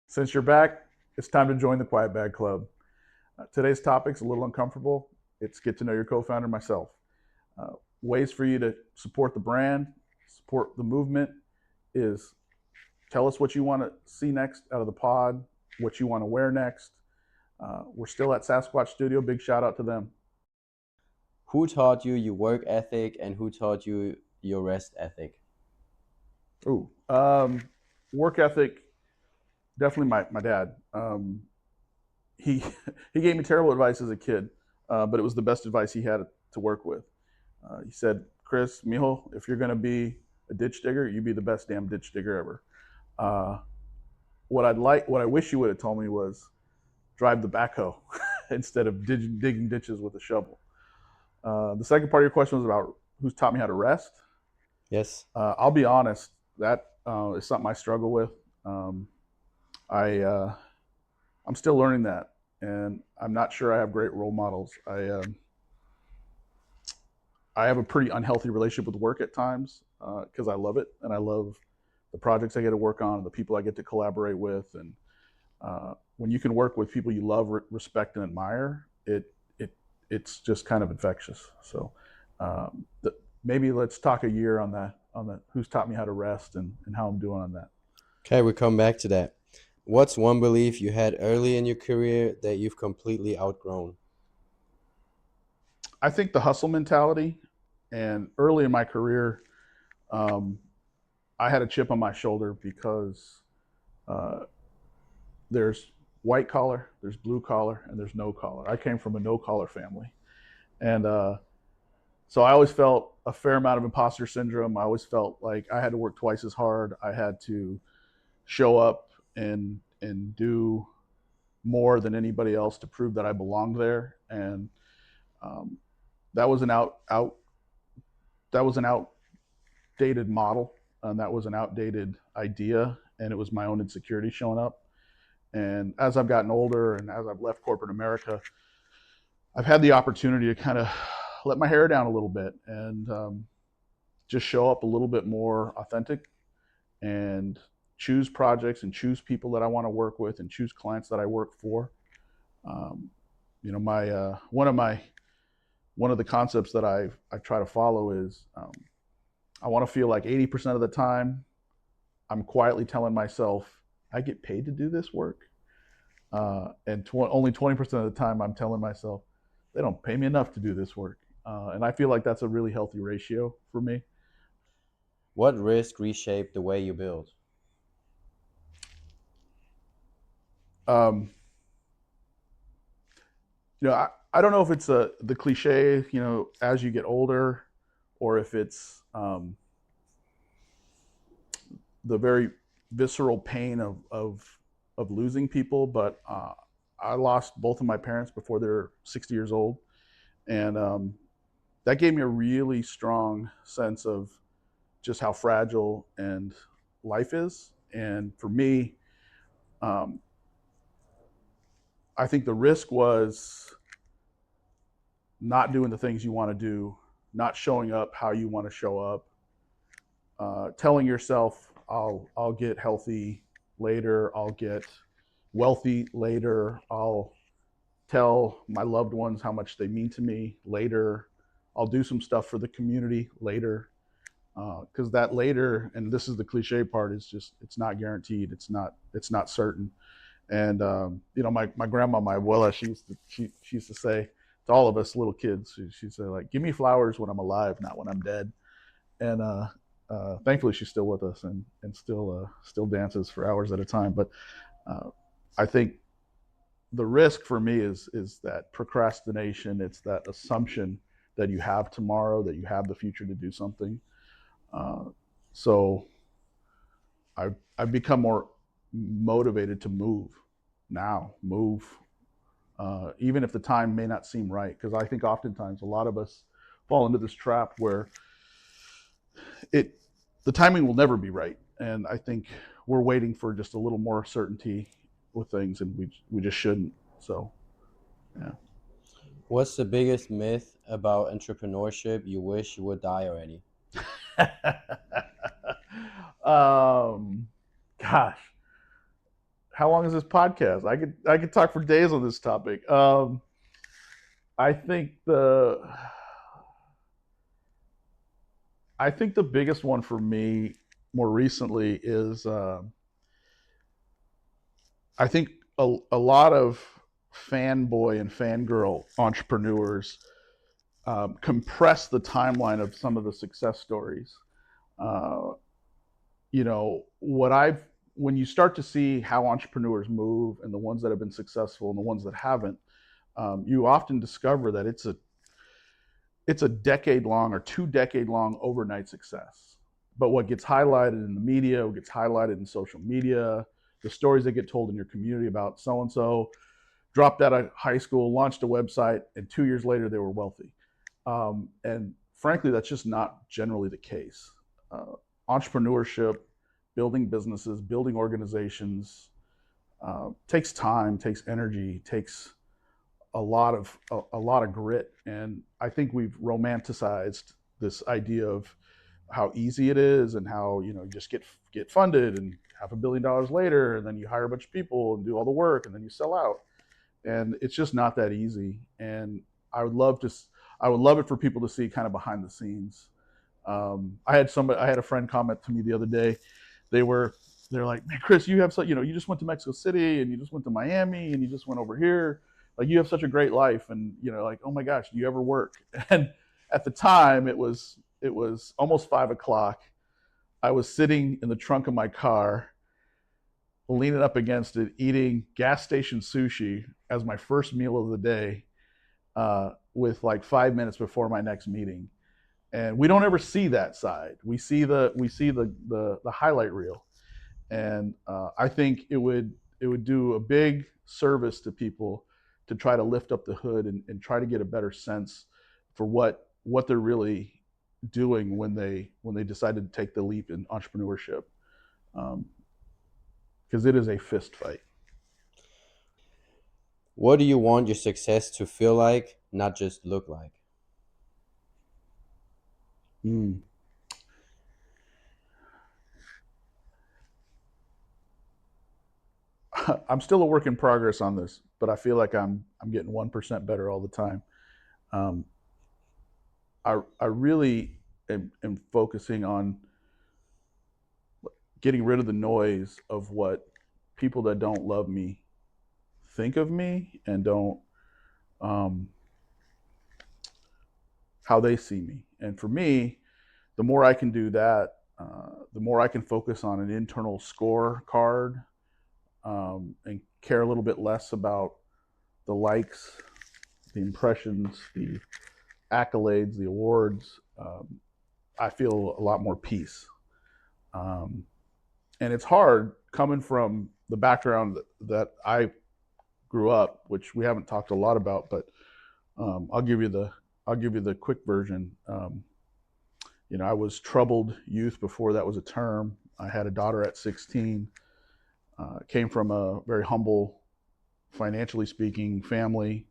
Since you're back, it's time to join the Quiet Bag Club. Today's topic's a little uncomfortable. It's get to know your co-founder, myself. Ways for you to support the brand, support the movement is tell us what you want to see next out of the pod, what you want to wear next. We're still at Sasquatch Studio. Big shout out to them. Who taught you your work ethic and who taught you your rest ethic? Ooh, work ethic. Definitely my dad. He he gave me terrible advice as a kid, but it was the best advice he had to work with. He said, "Chris, mijo, if you're gonna be a ditch digger, you be the best damn ditch digger ever." Uh, what I wish you would have told me was drive the backhoe instead of digging ditches with a shovel. The second part of your question was about who's taught me how to rest. Yes. I'll be honest, that is something I struggle with. I'm still learning that, and I'm not sure I have great role models. I have a pretty unhealthy relationship with work at times because I love it and I love the projects I get to work on, the people I get to collaborate with, and when you can work with people you love, respect, and admire, it's just kind of infectious. So maybe let's talk a year on that who's taught me how to rest and how I'm doing on that. Okay, we come back to that. What's one belief you had early in your career that you've completely outgrown? I think the hustle mentality, and early in my career, um, I had a chip on my shoulder because uh, there's white collar, there's blue collar, and there's no collar. I came from a no collar family, and so I always felt a fair amount of imposter syndrome. I always felt like I had to work twice as hard. I had to show up and do more than anybody else to prove that I belonged there, and um, that was an that was an outdated model, and that was an outdated idea, and it was my own insecurity showing up. And as I've gotten older and as I've left corporate America, I've had the opportunity to kind of let my hair down a little bit and just show up a little bit more authentic and choose projects and choose people that I want to work with and choose clients that I work for. Um, my one of the concepts that I try to follow is I want to feel like 80% of the time I'm quietly telling myself I get paid to do this work, and only 20% of the time I'm telling myself they don't pay me enough to do this work, and I feel like that's a really healthy ratio for me. What risk reshaped the way you build? Um, I don't know if it's the cliche, as you get older, or if it's the very visceral pain of losing people. But I lost both of my parents before they were 60 years old, and that gave me a really strong sense of just how fragile and life is. And for me, um, I think the risk was not doing the things you want to do, not showing up how you want to show up, telling yourself, I'll get healthy later, I'll get wealthy later, I'll tell my loved ones how much they mean to me later, I'll do some stuff for the community later. Because that later, and this is the cliche part, is just it's not guaranteed. It's not certain. And my grandma, my abuela, she used to say to all of us little kids, she'd say like, "Give me flowers when I'm alive, not when I'm dead." And thankfully, she's still with us and still dances for hours at a time. But uh, I think the risk for me is that procrastination. It's that assumption that you have tomorrow, that you have the future to do something. Uh, so I've become more motivated to move, even if the time may not seem right. Because I think oftentimes a lot of us fall into this trap where the timing will never be right, and I think we're waiting for just a little more certainty with things, and we just shouldn't. So, yeah. What's the biggest myth about entrepreneurship you wish you would die already? um, gosh, how long is this podcast? I could talk for days on this topic. I think the I think the biggest one for me more recently is I think a lot of fanboy and fangirl entrepreneurs compress the timeline of some of the success stories. Uh, you know, when you start to see how entrepreneurs move and the ones that have been successful and the ones that haven't, you often discover that it's a decade long or 2 decade long overnight success. But what gets highlighted in the media, what gets highlighted in social media, the stories that get told in your community about so and so dropped out of high school, launched a website, and 2 years later they were wealthy. And frankly, that's just not generally the case. Uh, Entrepreneurship, building businesses, building organizations takes time, takes energy, takes a lot of grit. And I think we've romanticized this idea of how easy it is and how you just get funded and $500 million later, and then you hire a bunch of people and do all the work, and then you sell out. And it's just not that easy. And I would love to I would love it for people to see kind of behind the scenes. I had a friend comment to me the other day. They were they're like, man, Chris, you have you just went to Mexico City and you just went to Miami and you just went over here. Like you have such a great life, and like, oh my gosh, do you ever work? And at the time, it was almost 5 o'clock. I was sitting in the trunk of my car, leaning up against it, eating gas station sushi as my first meal of the day, with like 5 minutes before my next meeting. And we don't ever see that side. We see the highlight reel. And I think it would do a big service to people to try to lift up the hood and try to get a better sense for what they're really doing when they decided to take the leap in entrepreneurship, because it is a fist fight. What do you want your success to feel like, not just look like? Mm. I'm still a work in progress on this, but I feel like I'm getting 1% better all the time. Um, I really am focusing on getting rid of the noise of what people that don't love me think of me, and don't um, how they see me. And for me, the more I can do that, the more I can focus on an internal scorecard, and care a little bit less about the likes, the impressions, the accolades, the awards. I feel a lot more peace. Um, and it's hard coming from the background that I grew up, which we haven't talked a lot about, but I'll give you the quick version. I was troubled youth before that was a term. I had a daughter at 16. Came from a very humble, financially speaking, family.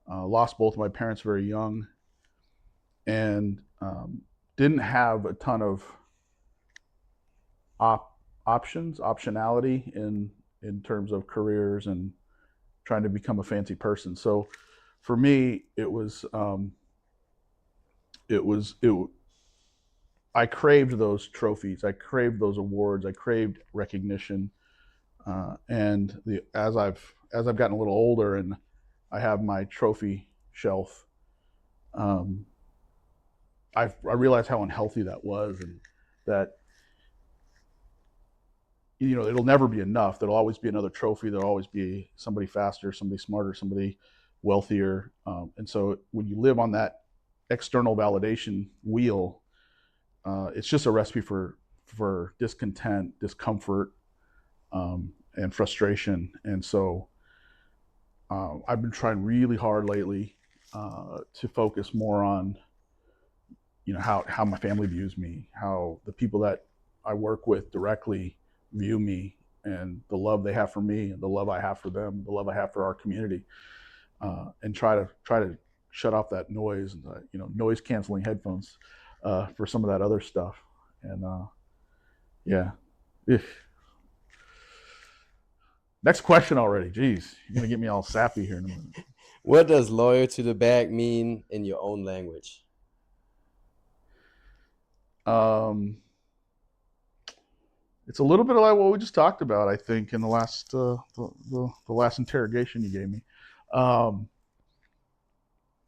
Lost both of my parents very young, and didn't have a ton of optionality in terms of careers and trying to become a fancy person. So for me, it I craved those trophies. I craved those awards. I craved recognition. And as I've gotten a little older and I have my trophy shelf, um, I realized how unhealthy that was, and that it'll never be enough. There'll always be another trophy. There'll always be somebody faster, somebody smarter, somebody wealthier. And so when you live on that external validation wheel, it's just a recipe for discontent, discomfort, and frustration. And so I've been trying really hard lately to focus more on how my family views me, how the people that I work with directly view me, and the love they have for me, and the love I have for them, the love I have for our community, and try to shut off that noise, and noise canceling headphones for some of that other stuff. And yeah, Next question already. Jeez, you're gonna get me all sappy here in a minute. What does loyal to the bag mean in your own language? Um, it's a little bit like what we just talked about, I think, in the last the last interrogation you gave me. Um,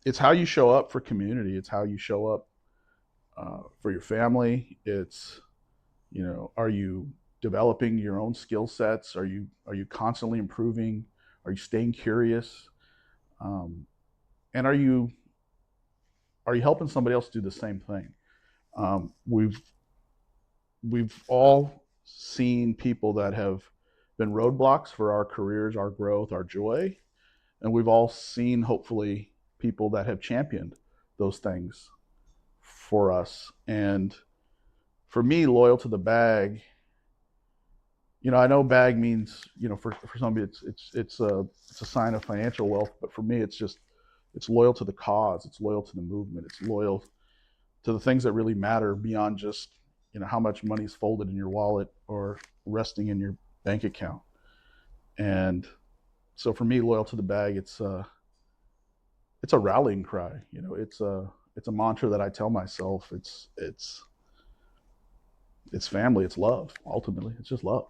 it's how you show up for community. It's how you show up for your family. It's, are you developing your own skill sets? Are you constantly improving? Are you staying curious? And are you helping somebody else do the same thing? We've all seen people that have been roadblocks for our careers, our growth, our joy, and we've all seen, hopefully, people that have championed those things for us. And for me, loyal to the bag, I know bag means, for somebody it's a sign of financial wealth, but for me it's loyal to the cause, it's loyal to the movement, it's loyal to the things that really matter beyond just, how much money's folded in your wallet or resting in your bank account. And so for me, loyal to the bag, it's a rallying cry. It's a mantra that I tell myself. It's family. It's love. Ultimately, it's just love.